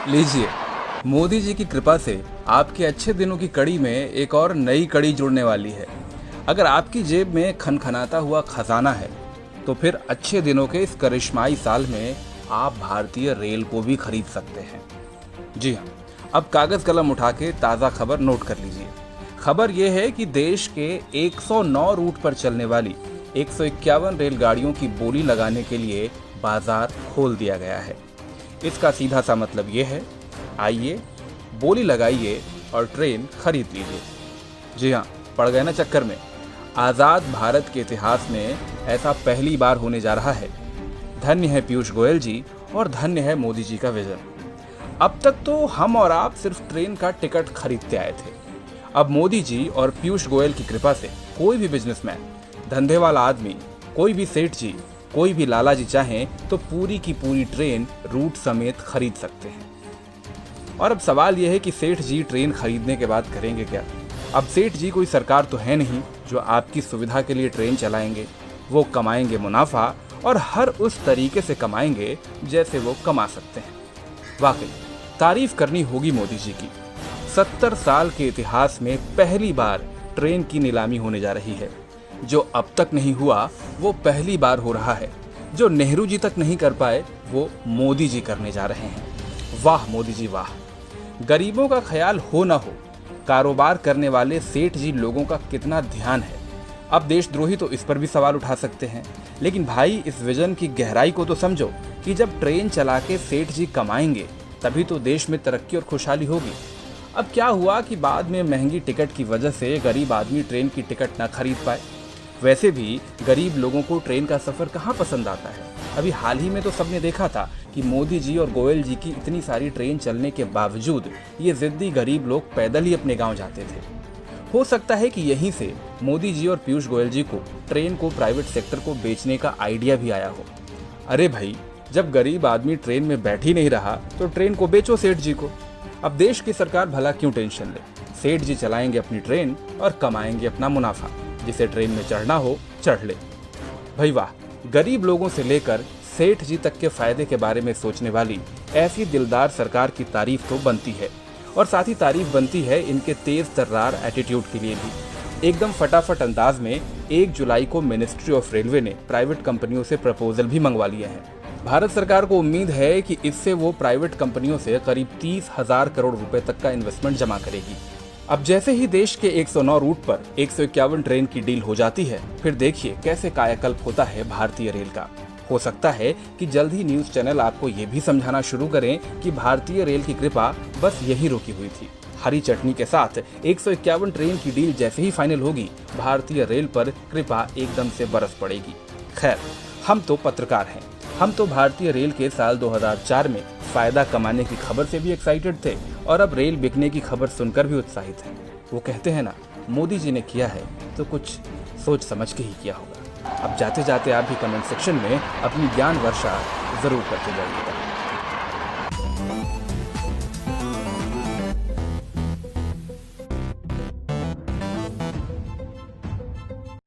लीजिए, मोदी जी की कृपा से आपके अच्छे दिनों की कड़ी में एक और नई कड़ी जुड़ने वाली है। अगर आपकी जेब में खनखनाता हुआ खजाना है, तो फिर अच्छे दिनों के इस करिश्माई साल में आप भारतीय रेल को भी खरीद सकते हैं। जी हाँ, अब कागज कलम उठा के ताज़ा खबर नोट कर लीजिए। खबर यह है कि देश के 109 रूट पर चलने वाली 151 रेलगाड़ियों की बोली लगाने के लिए बाजार खोल दिया गया है। इसका सीधा सा मतलब ये है, आइए, बोली लगाइए और ट्रेन खरीद लीजिए। जी हाँ, पड़ गए ना चक्कर में। आज़ाद भारत के इतिहास में ऐसा पहली बार होने जा रहा है। धन्य है पीयूष गोयल जी और धन्य है मोदी जी का विजन। अब तक तो हम और आप सिर्फ ट्रेन का टिकट खरीदते आए थे। अब मोदी जी और पीयूष गोयल की कृपा से कोई भी बिजनेसमैन, धंधे वाला आदमी, कोई भी सेठ जी, कोई भी लाला जी चाहें तो पूरी की पूरी ट्रेन रूट समेत खरीद सकते हैं। और अब सवाल यह है कि सेठ जी ट्रेन खरीदने के बाद करेंगे क्या? अब सेठ जी कोई सरकार तो है नहीं जो आपकी सुविधा के लिए ट्रेन चलाएंगे। वो कमाएंगे मुनाफा और हर उस तरीके से कमाएंगे जैसे वो कमा सकते हैं। वाकई तारीफ करनी होगी मोदी जी की। 70 साल के इतिहास में पहली बार ट्रेन की नीलामी होने जा रही है। जो अब तक नहीं हुआ वो पहली बार हो रहा है। जो नेहरू जी तक नहीं कर पाए वो मोदी जी करने जा रहे हैं। वाह मोदी जी वाह। गरीबों का ख्याल हो ना हो, कारोबार करने वाले सेठ जी लोगों का कितना ध्यान है। अब देशद्रोही तो इस पर भी सवाल उठा सकते हैं, लेकिन भाई इस विजन की गहराई को तो समझो कि जब ट्रेन चला के सेठ जी कमाएंगे तभी तो देश में तरक्की और खुशहाली होगी। अब क्या हुआ कि बाद में महंगी टिकट की वजह से गरीब आदमी ट्रेन की टिकट ना खरीद पाए। वैसे भी गरीब लोगों को ट्रेन का सफ़र कहाँ पसंद आता है। अभी हाल ही में तो सबने देखा था कि मोदी जी और गोयल जी की इतनी सारी ट्रेन चलने के बावजूद ये जिद्दी गरीब लोग पैदल ही अपने गांव जाते थे। हो सकता है कि यहीं से मोदी जी और पीयूष गोयल जी को ट्रेन को प्राइवेट सेक्टर को बेचने का आइडिया भी आया हो। अरे भाई, जब गरीब आदमी ट्रेन में बैठ ही नहीं रहा तो ट्रेन को बेचो सेठ जी को। अब देश की सरकार भला क्यों टेंशन ले। सेठ जी चलाएंगे अपनी ट्रेन और कमाएंगे अपना मुनाफा। जिसे ट्रेन में चढ़ना हो चढ़ ले। भाई वाह, गरीब लोगों से लेकर सेठ जी तक के फायदे के बारे में सोचने वाली ऐसी दिलदार सरकार की तारीफ तो बनती है। और साथ ही तारीफ बनती है इनके तेज तर्रार एटीट्यूड के लिए भी। एकदम फटाफट अंदाज में 1 जुलाई को मिनिस्ट्री ऑफ रेलवे ने प्राइवेट कंपनियों से प्रपोजल भी मंगवा लिए हैं। भारत सरकार को उम्मीद है कि इससे वो प्राइवेट कंपनियों से करीब 30,000 करोड़ रुपए तक का इन्वेस्टमेंट जमा करेगी। अब जैसे ही देश के 109 रूट पर 151 ट्रेन की डील हो जाती है, फिर देखिए कैसे कायाकल्प होता है भारतीय रेल का। हो सकता है कि जल्द ही न्यूज चैनल आपको ये भी समझाना शुरू करें कि भारतीय रेल की कृपा बस यही रुकी हुई थी। हरी चटनी के साथ 151 ट्रेन की डील जैसे ही फाइनल होगी, भारतीय रेल पर कृपा एकदम से बरस पड़ेगी। खैर, हम तो पत्रकार हैं। हम तो भारतीय रेल के साल 2004 में फायदा कमाने की खबर से भी एक्साइटेड थे और अब रेल बिकने की खबर सुनकर भी उत्साहित हैं। वो कहते हैं ना, मोदी जी ने किया है तो कुछ सोच समझ के ही किया होगा। अब जाते जाते आप भी कमेंट सेक्शन में अपनी ज्ञान वर्षा जरूर करते जाइएगा।